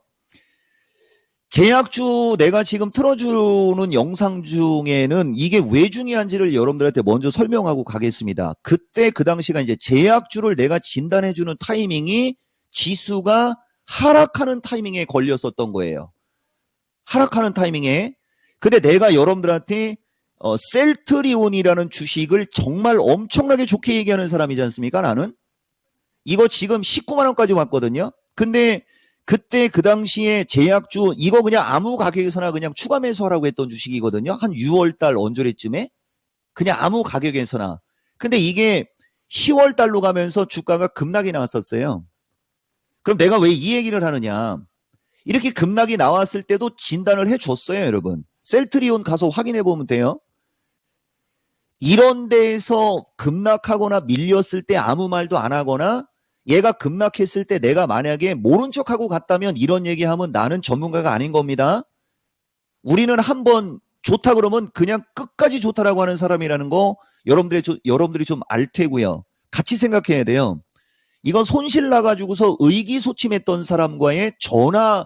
S1: 제약주 내가 지금 틀어주는 영상 중에는 이게 왜 중요한지를 여러분들한테 먼저 설명하고 가겠습니다. 그때 그 당시가 이제 제약주를 내가 진단해주는 타이밍이 지수가 하락하는 타이밍에 걸렸었던 거예요. 하락하는 타이밍에. 근데 내가 여러분들한테 셀트리온이라는 주식을 정말 엄청나게 좋게 얘기하는 사람이지 않습니까? 나는. 이거 지금 19만 원까지 왔거든요. 근데 그때 그 당시에 제약주 이거 그냥 아무 가격에서나 그냥 추가 매수하라고 했던 주식이거든요. 한 6월 달 언저리쯤에 그냥 아무 가격에서나. 근데 이게 10월 달로 가면서 주가가 급락이 나왔었어요. 그럼 내가 왜 이 얘기를 하느냐? 이렇게 급락이 나왔을 때도 진단을 해줬어요, 여러분. 셀트리온 가서 확인해 보면 돼요. 이런 데에서 급락하거나 밀렸을 때 아무 말도 안 하거나 얘가 급락했을 때 내가 만약에 모른 척하고 갔다면 이런 얘기하면 나는 전문가가 아닌 겁니다. 우리는 한번 좋다 그러면 그냥 끝까지 좋다라고 하는 사람이라는 거 여러분들이 좀 알 테고요. 같이 생각해야 돼요. 이건 손실 나가지고서 의기소침했던 사람과의 전화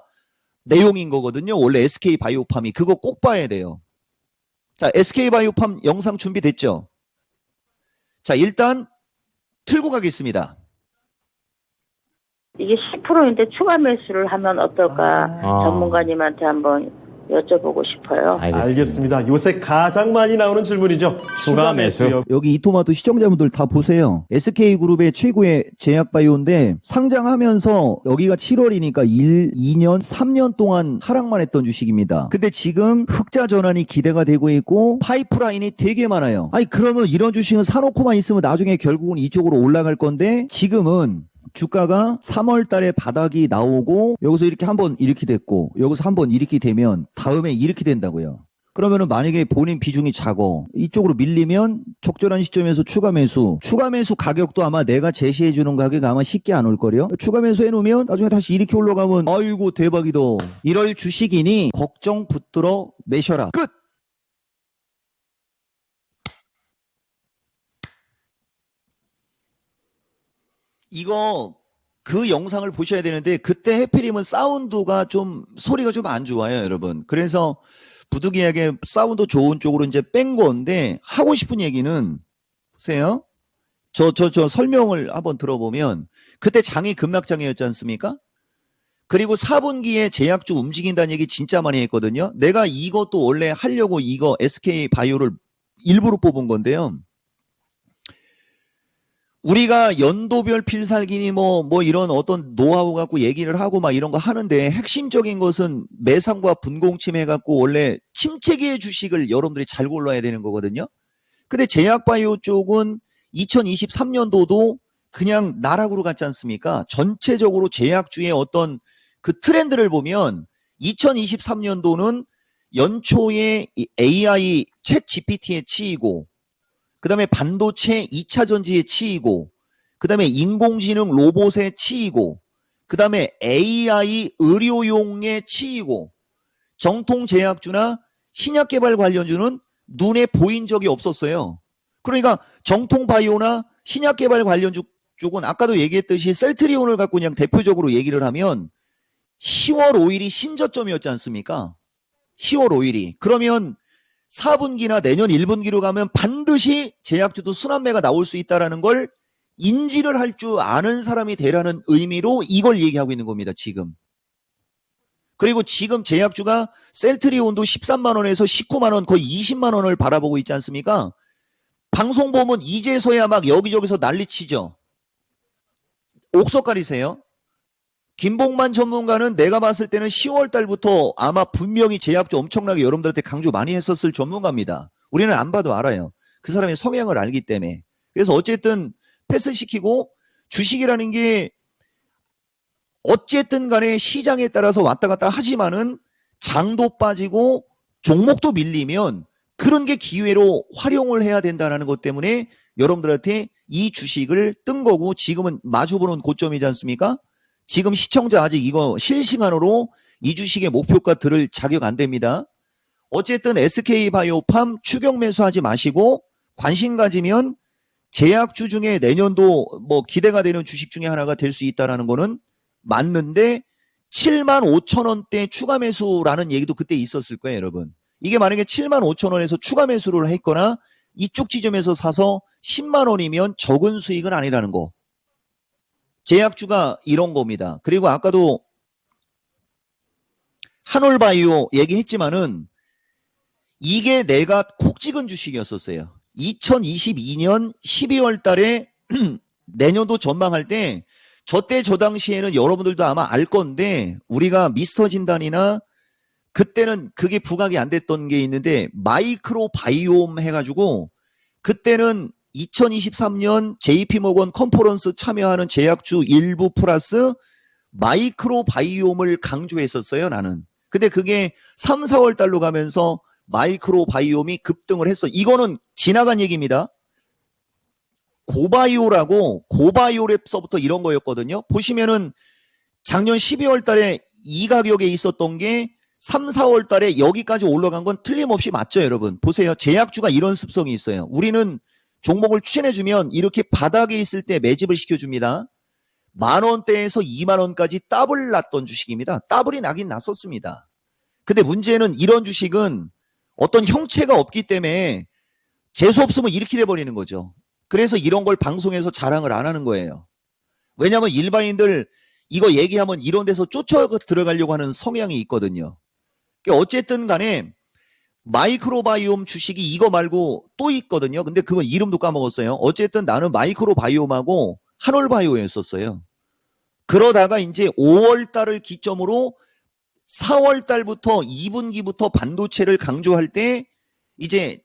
S1: 내용인 거거든요. 원래 SK바이오팜이 그거 꼭 봐야 돼요. 자, SK바이오팜 영상 준비됐죠? 자, 일단 틀고 가겠습니다.
S3: 이게 10%인데 추가 매수를 하면 어떨까 전문가님한테 한번 여쭤보고 싶어요.
S4: 알겠습니다. 요새 가장 많이 나오는 질문이죠. 추가 매수.
S1: 여기 이토마토 시청자분들 다 보세요. SK그룹의 최고의 제약바이오인데 상장하면서 여기가 7월이니까 2년, 3년 동안 하락만 했던 주식입니다. 근데 지금 흑자 전환이 기대가 되고 있고 파이프라인이 되게 많아요. 아니 그러면 이런 주식은 사놓고만 있으면 나중에 결국은 이쪽으로 올라갈 건데 지금은 주가가 3월 달에 바닥이 나오고 여기서 이렇게 한번 이렇게 됐고 여기서 한번 이렇게 되면 다음에 이렇게 된다고요. 그러면은 만약에 본인 비중이 작어 이쪽으로 밀리면 적절한 시점에서 추가 매수 가격도 아마 내가 제시해 주는 가격 아마 쉽게 안 올 거래요. 추가 매수 해놓으면 나중에 다시 이렇게 올라가면 아이고 대박이다. 이럴 주식이니 걱정 붙들어 매셔라. 끝. 이거 그 영상을 보셔야 되는데 그때 해피림은 사운드가 좀 소리가 좀 안 좋아요, 여러분. 그래서 부득이하게 사운드 좋은 쪽으로 이제 뺀 건데 하고 싶은 얘기는 보세요. 저 설명을 한번 들어보면 그때 장이 급락장이었지 않습니까? 그리고 4분기에 제약주 움직인다는 얘기 진짜 많이 했거든요. 내가 이것도 원래 하려고 이거 SK바이오를 일부러 뽑은 건데요. 우리가 연도별 필살기니 뭐 이런 어떤 노하우 갖고 얘기를 하고 막 이런 거 하는데 핵심적인 것은 매상과 분공침 해갖고 원래 침체기의 주식을 여러분들이 잘 골라야 되는 거거든요. 근데 제약바이오 쪽은 2023년도도 그냥 나락으로 갔지 않습니까? 전체적으로 제약주의 어떤 그 트렌드를 보면 2023년도는 연초에 AI 챗 GPT에 치이고 그 다음에 반도체 2차 전지에 치이고 그 다음에 인공지능 로봇에 치이고 그 다음에 AI 의료용에 치이고 정통 제약주나 신약개발 관련주는 눈에 보인 적이 없었어요. 그러니까 정통 바이오나 신약개발 관련주 쪽은 아까도 얘기했듯이 셀트리온을 갖고 그냥 대표적으로 얘기를 하면 10월 5일이 신저점이었지 않습니까? 10월 5일이. 그러면 4분기나 내년 1분기로 가면 반드시 제약주도 순환매가 나올 수 있다는 걸 인지를 할 줄 아는 사람이 되라는 의미로 이걸 얘기하고 있는 겁니다. 지금. 그리고 지금 제약주가 셀트리온도 13만 원에서 19만 원 거의 20만 원을 바라보고 있지 않습니까? 방송 보면 이제서야 막 여기저기서 난리치죠. 옥석 가리세요. 김봉만 전문가는 내가 봤을 때는 10월 달부터 아마 분명히 제약주 엄청나게 여러분들한테 강조 많이 했었을 전문가입니다. 우리는 안 봐도 알아요. 그 사람의 성향을 알기 때문에. 그래서 어쨌든 패스시키고 주식이라는 게 어쨌든 간에 시장에 따라서 왔다 갔다 하지만은 장도 빠지고 종목도 밀리면 그런 게 기회로 활용을 해야 된다는 것 때문에 여러분들한테 이 주식을 뜬 거고 지금은 마주보는 고점이지 않습니까? 지금 시청자 아직 이거 실시간으로 이 주식의 목표가 들을 자격 안 됩니다. 어쨌든 SK바이오팜 추격 매수하지 마시고 관심 가지면 제약주 중에 내년도 뭐 기대가 되는 주식 중에 하나가 될 수 있다는 거는 맞는데 75,000원대 추가 매수라는 얘기도 그때 있었을 거예요, 여러분. 이게 만약에 75,000원에서 추가 매수를 했거나 이쪽 지점에서 사서 10만 원이면 적은 수익은 아니라는 거. 제약주가 이런 겁니다. 그리고 아까도 한올바이오 얘기했지만은 이게 내가 콕 찍은 주식이었었어요. 2022년 12월 달에 내년도 전망할 때 저 당시에는 여러분들도 아마 알 건데 우리가 미스터 진단이나 그때는 그게 부각이 안 됐던 게 있는데 마이크로 바이옴 해가지고 그때는 2023년 JP모건 컨퍼런스 참여하는 제약주 일부 플러스 마이크로 바이옴을 강조했었어요, 나는. 근데 그게 3, 4월 달로 가면서 마이크로 바이옴이 급등을 했어. 이거는 지나간 얘기입니다. 고바이오라고 고바이오랩서부터 이런 거였거든요. 보시면은 작년 12월 달에 이 가격에 있었던 게 3, 4월 달에 여기까지 올라간 건 틀림없이 맞죠, 여러분. 보세요. 제약주가 이런 습성이 있어요. 우리는 종목을 추천해주면 이렇게 바닥에 있을 때 매집을 시켜줍니다. 10,000원대에서 20,000원까지 더블 났던 주식입니다. 더블이 나긴 났었습니다. 근데 문제는 이런 주식은 어떤 형체가 없기 때문에 재수 없으면 이렇게 돼버리는 거죠. 그래서 이런 걸 방송에서 자랑을 안 하는 거예요. 왜냐하면 일반인들 이거 얘기하면 이런 데서 쫓아 들어가려고 하는 성향이 있거든요. 어쨌든 간에 마이크로바이옴 주식이 이거 말고 또 있거든요. 근데 그건 이름도 까먹었어요. 어쨌든 나는 마이크로바이옴하고 한올바이오였었어요. 그러다가 이제 5월 달을 기점으로 4월 달부터 2분기부터 반도체를 강조할 때 이제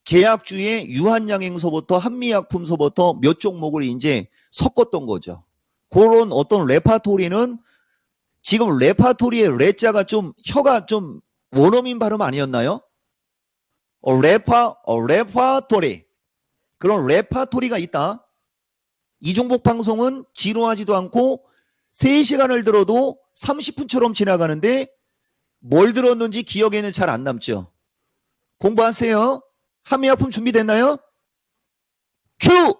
S1: 제약주의 유한양행서부터 한미약품서부터 몇 종목을 이제 섞었던 거죠. 그런 어떤 레파토리는 지금 레파토리의 레자가 좀 혀가 좀 원어민 발음 아니었나요? 레파토리. 그런 레파토리가 있다. 이종복 방송은 지루하지도 않고 3시간을 들어도 30분처럼 지나가는데 뭘 들었는지 기억에는 잘 안 남죠. 공부하세요. 한미약품 준비됐나요? 큐!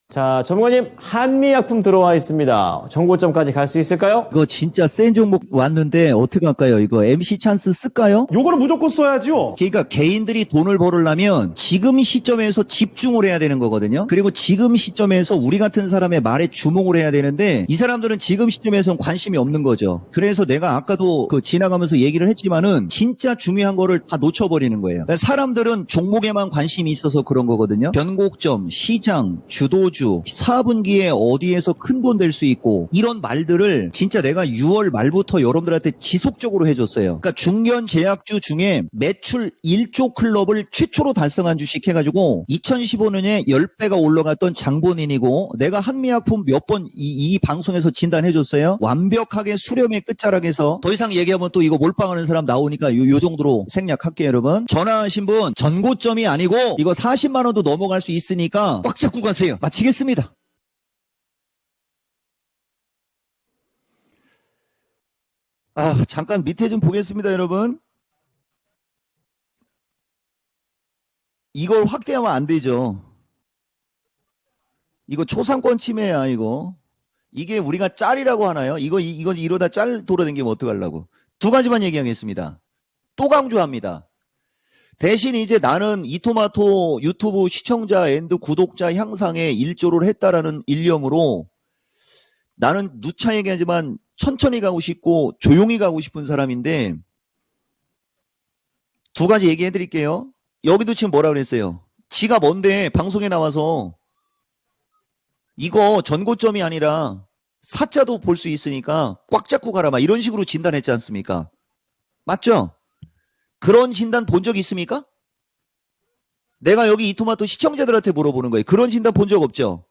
S2: 자, 전문가님, 한미약품 들어와 있습니다. 정고점까지 갈 수 있을까요?
S1: 이거 진짜 센 종목 왔는데 어떻게 할까요? 이거 MC 찬스 쓸까요?
S4: 요거는 무조건 써야죠.
S1: 그러니까 개인들이 돈을 벌으려면 지금 시점에서 집중을 해야 되는 거거든요. 그리고 지금 시점에서 우리 같은 사람의 말에 주목을 해야 되는데 이 사람들은 지금 시점에서는 관심이 없는 거죠. 그래서 내가 아까도 그 지나가면서 얘기를 했지만은 진짜 중요한 거를 다 놓쳐버리는 거예요. 사람들은 종목에만 관심이 있어서 그런 거거든요. 변곡점, 시장, 주도주 4분기에 어디에서 큰 돈 될 수 있고 이런 말들을 진짜 내가 6월 말부터 여러분들한테 지속적으로 해줬어요. 그러니까 중견 제약주 중에 매출 1조 클럽을 최초로 달성한 주식 해가지고 2015년에 10배가 올라갔던 장본인이고 내가 한미약품 몇 번 이 방송에서 진단해줬어요. 완벽하게 수렴의 끝자락에서 더 이상 얘기하면 또 이거 몰빵하는 사람 나오니까 요 정도로 생략할게요, 여러분. 전화하신 분 전고점이 아니고 이거 40만 원도 넘어갈 수 있으니까 꽉 잡고 가세요. 마치겠습니다. 잠깐 밑에 좀 보겠습니다, 여러분. 이걸 확대하면 안 되죠. 이거 초상권 침해야, 이거. 이게 우리가 짤이라고 하나요? 이거 이러다 짤 돌아다니면 어떡하려고. 두 가지만 얘기하겠습니다. 또 강조합니다. 대신 이제 나는 이토마토 유튜브 시청자 앤드 구독자 향상에 일조를 했다라는 일념으로 나는 누차 얘기하지만 천천히 가고 싶고 조용히 가고 싶은 사람인데 두 가지 얘기해 드릴게요. 여기도 지금 뭐라 그랬어요? 지가 뭔데 방송에 나와서 이거 전고점이 아니라 사자도 볼 수 있으니까 꽉 잡고 가라 막 이런 식으로 진단했지 않습니까? 맞죠? 그런 진단 본 적 있습니까? 내가 여기 이토마토 시청자들한테 물어보는 거예요. 그런 진단 본 적 없죠?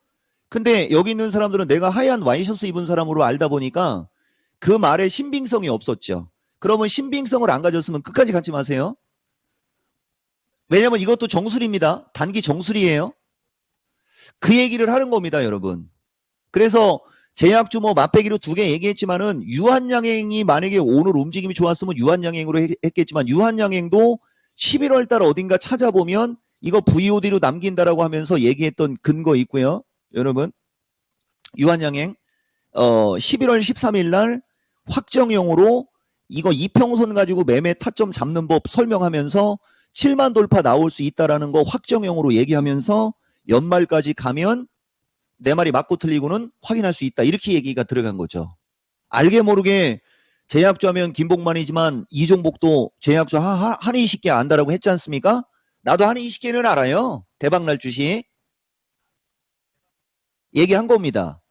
S1: 근데 여기 있는 사람들은 내가 하얀 와이셔츠 입은 사람으로 알다 보니까 그 말에 신빙성이 없었죠. 그러면 신빙성을 안 가졌으면 끝까지 갖지 마세요. 왜냐면 이것도 정술입니다. 단기 정술이에요. 그 얘기를 하는 겁니다, 여러분. 그래서 제약주 뭐 맛배기로 2개 얘기했지만은 유한양행이 만약에 오늘 움직임이 좋았으면 유한양행으로 했겠지만 유한양행도 11월 달 어딘가 찾아보면 이거 VOD로 남긴다라고 하면서 얘기했던 근거 있고요. 여러분, 유한양행 11월 13일 날 확정형으로 이거 이평선 가지고 매매 타점 잡는 법 설명하면서 7만 돌파 나올 수 있다라는 거 확정형으로 얘기하면서 연말까지 가면 내 말이 맞고 틀리고는 확인할 수 있다. 이렇게 얘기가 들어간 거죠. 알게 모르게 제약주 하면 김복만이지만 이종복도 제약주 한 20개 안다라고 했지 않습니까? 나도 한 20개는 알아요. 대박날 주식. 얘기한 겁니다.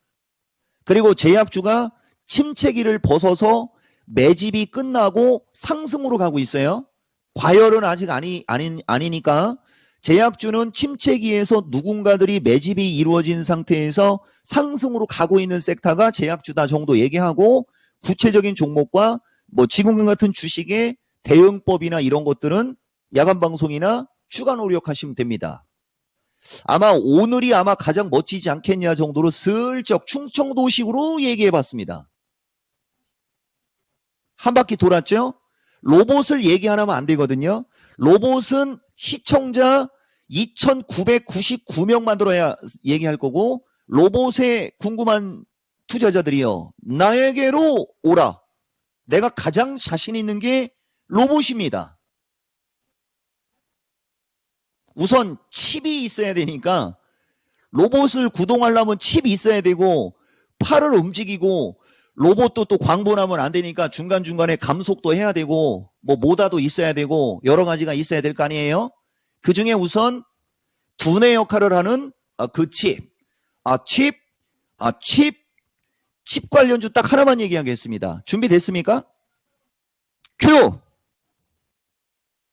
S1: 그리고 제약주가 침체기를 벗어서 매집이 끝나고 상승으로 가고 있어요. 과열은 아직 아니니까 제약주는 침체기에서 누군가들이 매집이 이루어진 상태에서 상승으로 가고 있는 섹터가 제약주다 정도 얘기하고 구체적인 종목과 뭐 지금과 같은 주식의 대응법이나 이런 것들은 야간 방송이나 추가 노력하시면 됩니다. 아마 오늘이 가장 멋지지 않겠냐 정도로 슬쩍 충청도식으로 얘기해 봤습니다. 한 바퀴 돌았죠? 로봇을 얘기 안 하면 안 되거든요. 로봇은 시청자 2,999명 만들어야 얘기할 거고 로봇에 궁금한 투자자들이요. 나에게로 오라. 내가 가장 자신 있는 게 로봇입니다. 우선 칩이 있어야 되니까 로봇을 구동하려면 칩이 있어야 되고 팔을 움직이고 로봇도 또 광분하면 안 되니까 중간중간에 감속도 해야 되고 뭐 모다도 있어야 되고 여러 가지가 있어야 될 거 아니에요? 그 중에 우선 두뇌 역할을 하는 그 칩. 칩 관련주 딱 하나만 얘기하겠습니다. 준비됐습니까? 큐!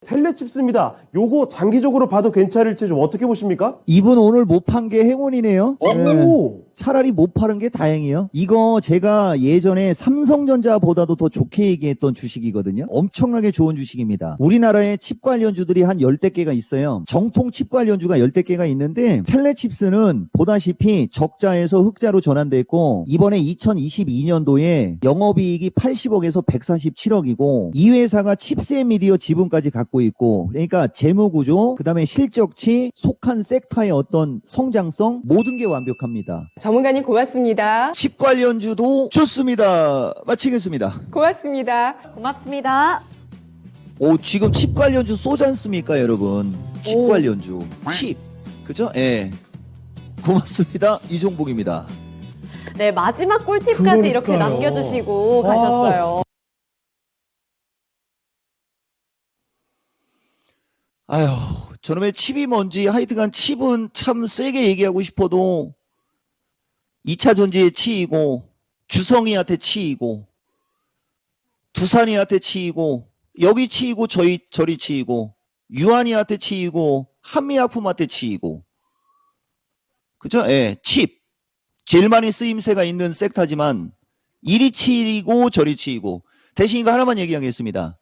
S4: 텔레칩스입니다. 요거 장기적으로 봐도 괜찮을지 좀 어떻게 보십니까?
S5: 이분 오늘 못 판 게 행운이네요.
S4: 오!
S5: 차라리 못 파는 게 다행이에요. 이거 제가 예전에 삼성전자보다도 더 좋게 얘기했던 주식이거든요. 엄청나게 좋은 주식입니다. 우리나라에 칩 관련주들이 한 10대 개가 있어요. 정통 칩 관련주가 10대 개가 있는데 텔레칩스는 보다시피 적자에서 흑자로 전환됐고 이번에 2022년도에 영업이익이 80억에서 147억이고 이 회사가 칩스앤미디어 지분까지 갖고 있고 그러니까 재무구조, 그 다음에 실적치, 속한 섹터의 어떤 성장성 모든 게 완벽합니다.
S6: 전문가님 고맙습니다.
S1: 칩 관련주도 좋습니다. 마치겠습니다.
S6: 고맙습니다.
S7: 고맙습니다.
S1: 오, 지금 칩 관련주 쏘지 않습니까, 여러분? 칩
S6: 오.
S1: 관련주. 칩. 그죠? 예. 고맙습니다. 이종복입니다.
S7: 네, 마지막 꿀팁까지 이렇게
S4: 그러니까요.
S7: 남겨주시고 가셨어요.
S1: 아휴, 저놈의 칩이 뭔지 하여튼간 칩은 참 세게 얘기하고 싶어도 2차 전지에 치이고 주성이한테 치이고 두산이한테 치이고 여기 치이고 저리 치이고 유한이한테 치이고 한미약품한테 치이고 그죠? 예, 칩 제일 많이 쓰임새가 있는 섹터지만 이리 치이고 저리 치이고 대신 이거 하나만 얘기하겠습니다.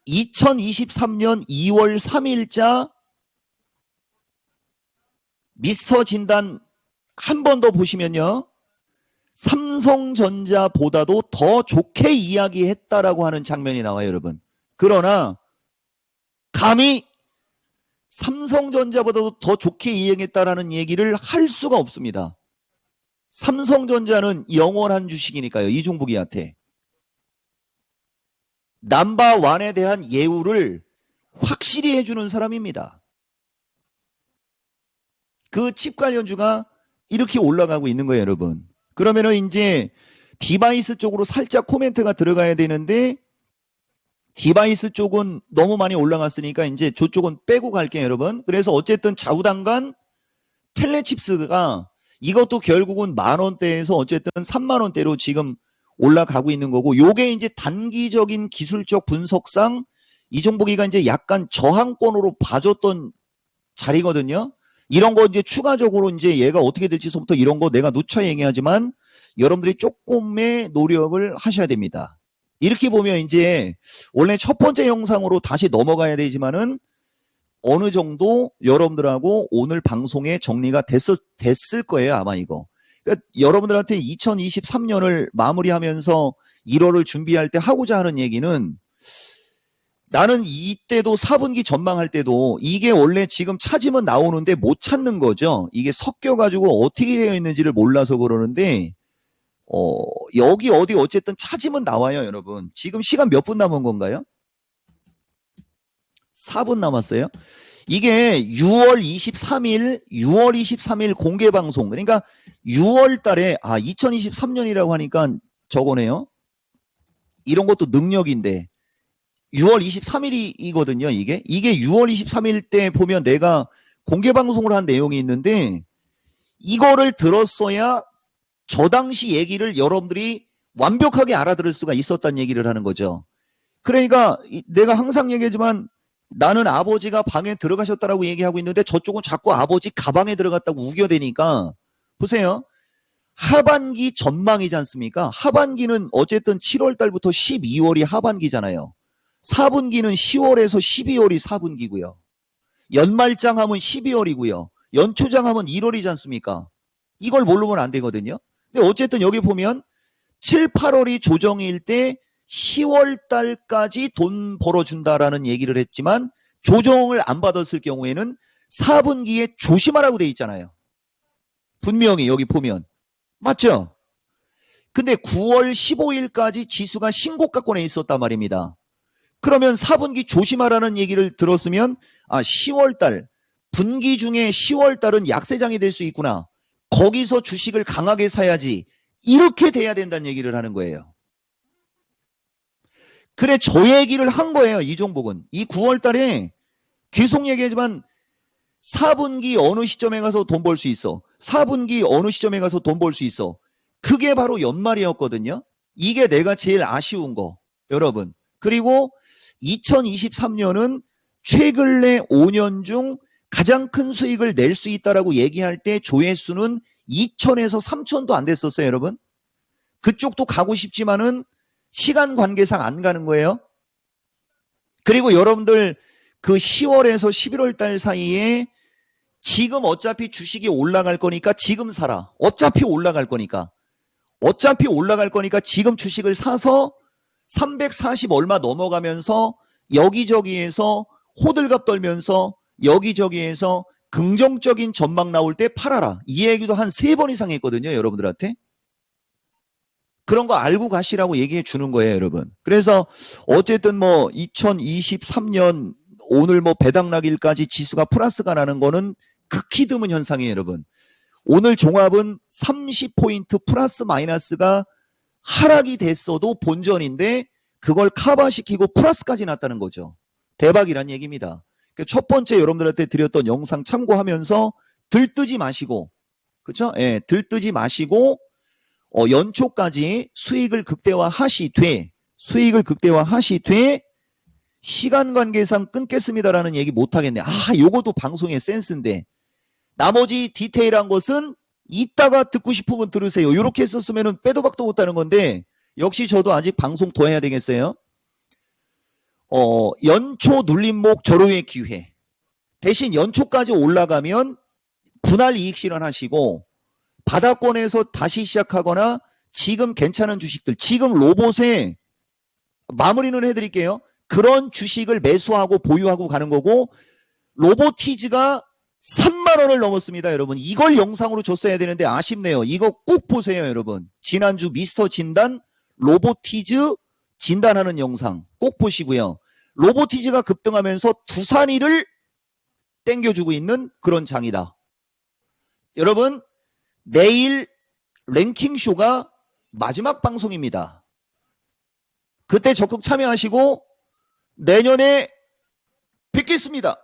S1: 2023년 2월 3일자 미스터 진단 한 번 더 보시면요. 삼성전자보다도 더 좋게 이야기했다라고 하는 장면이 나와요, 여러분. 그러나 감히 삼성전자보다도 더 좋게 이야기했다라는 얘기를 할 수가 없습니다. 삼성전자는 영원한 주식이니까요. 이종복이한테. 넘버원에 대한 예우를 확실히 해주는 사람입니다. 그 칩 관련주가 이렇게 올라가고 있는 거예요, 여러분. 그러면은 이제 디바이스 쪽으로 살짝 코멘트가 들어가야 되는데 디바이스 쪽은 너무 많이 올라갔으니까 이제 저쪽은 빼고 갈게요, 여러분. 그래서 어쨌든 좌우당간 텔레칩스가 이것도 결국은 10,000원대에서 어쨌든 30,000원대로 지금 올라가고 있는 거고 요게 이제 단기적인 기술적 분석상 이종복이가 이제 약간 저항권으로 봐줬던 자리거든요. 이런 거 이제 추가적으로 이제 얘가 어떻게 될지부터 이런 거 내가 누차 얘기하지만 여러분들이 조금의 노력을 하셔야 됩니다. 이렇게 보면 이제 원래 첫 번째 영상으로 다시 넘어가야 되지만은 어느 정도 여러분들하고 오늘 방송에 정리가 됐을 거예요, 아마 이거. 그러니까 여러분들한테 2023년을 마무리하면서 1월을 준비할 때 하고자 하는 얘기는 나는 이때도 4분기 전망할 때도 이게 원래 지금 찾으면 나오는데 못 찾는 거죠. 이게 섞여가지고 어떻게 되어 있는지를 몰라서 그러는데 여기 어디 어쨌든 찾으면 나와요, 여러분. 지금 시간 몇 분 남은 건가요? 4분 남았어요. 이게 6월 23일 공개 방송. 그러니까 6월 달에 2023년이라고 하니까 저거네요. 이런 것도 능력인데 6월 23일이거든요, 이게. 이게 6월 23일 때 보면 내가 공개 방송을 한 내용이 있는데 이거를 들었어야 저 당시 얘기를 여러분들이 완벽하게 알아들을 수가 있었다는 얘기를 하는 거죠. 그러니까 내가 항상 얘기하지만 나는 아버지가 방에 들어가셨다라고 얘기하고 있는데 저쪽은 자꾸 아버지 가방에 들어갔다고 우겨대니까 보세요. 하반기 전망이지 않습니까? 하반기는 어쨌든 7월 달부터 12월이 하반기잖아요. 4분기는 10월에서 12월이 4분기고요. 연말장 하면 12월이고요. 연초장 하면 1월이지 않습니까? 이걸 모르면 안 되거든요. 근데 어쨌든 여기 보면 7, 8월이 조정일 때 10월 달까지 돈 벌어준다라는 얘기를 했지만 조정을 안 받았을 경우에는 4분기에 조심하라고 돼 있잖아요. 분명히 여기 보면. 맞죠? 근데 9월 15일까지 지수가 신고가권에 있었단 말입니다. 그러면 4분기 조심하라는 얘기를 들었으면 10월 달, 분기 중에 10월 달은 약세장이 될 수 있구나. 거기서 주식을 강하게 사야지. 이렇게 돼야 된다는 얘기를 하는 거예요. 그래, 저 얘기를 한 거예요, 이종복은. 이 9월 달에 계속 얘기하지만 4분기 어느 시점에 가서 돈 벌 수 있어. 4분기 어느 시점에 가서 돈 벌 수 있어. 그게 바로 연말이었거든요. 이게 내가 제일 아쉬운 거, 여러분. 그리고 2023년은 최근에 5년 중 가장 큰 수익을 낼 수 있다라고 얘기할 때 조회수는 2천에서 3천도 안 됐었어요, 여러분. 그쪽도 가고 싶지만은 시간 관계상 안 가는 거예요. 그리고 여러분들 그 10월에서 11월 달 사이에 지금 어차피 주식이 올라갈 거니까 지금 사라. 어차피 올라갈 거니까. 어차피 올라갈 거니까 지금 주식을 사서 340 얼마 넘어가면서 여기저기에서 호들갑 떨면서 여기저기에서 긍정적인 전망 나올 때 팔아라. 이 얘기도 한 3번 이상 했거든요, 여러분들한테. 그런 거 알고 가시라고 얘기해 주는 거예요, 여러분. 그래서 어쨌든 2023년 오늘 배당락일까지 지수가 플러스가 나는 거는 극히 드문 현상이에요, 여러분. 오늘 종합은 30포인트 플러스 마이너스가 하락이 됐어도 본전인데 그걸 커버시키고 플러스까지 났다는 거죠. 대박이란 얘기입니다. 첫 번째 여러분들한테 드렸던 영상 참고하면서 들뜨지 마시고, 그렇죠? 예, 들뜨지 마시고 연초까지 수익을 극대화하시되 시간 관계상 끊겠습니다라는 얘기 못 하겠네. 요것도 방송의 센스인데 나머지 디테일한 것은 이따가 듣고 싶으면 들으세요. 이렇게 했었으면 빼도 박도 못하는 건데 역시 저도 아직 방송 더 해야 되겠어요. 연초 눌림목 절호의 기회. 대신 연초까지 올라가면 분할 이익 실현하시고 바닥권에서 다시 시작하거나 지금 괜찮은 주식들, 지금 로봇에 마무리는 해드릴게요. 그런 주식을 매수하고 보유하고 가는 거고 로보티즈가 3만 원을 넘었습니다, 여러분. 이걸 영상으로 줬어야 되는데 아쉽네요. 이거 꼭 보세요, 여러분. 지난주 미스터 진단 로보티즈 진단하는 영상 꼭 보시고요. 로보티즈가 급등하면서 두산이를 땡겨주고 있는 그런 장이다. 여러분, 내일 랭킹쇼가 마지막 방송입니다. 그때 적극 참여하시고 내년에 뵙겠습니다.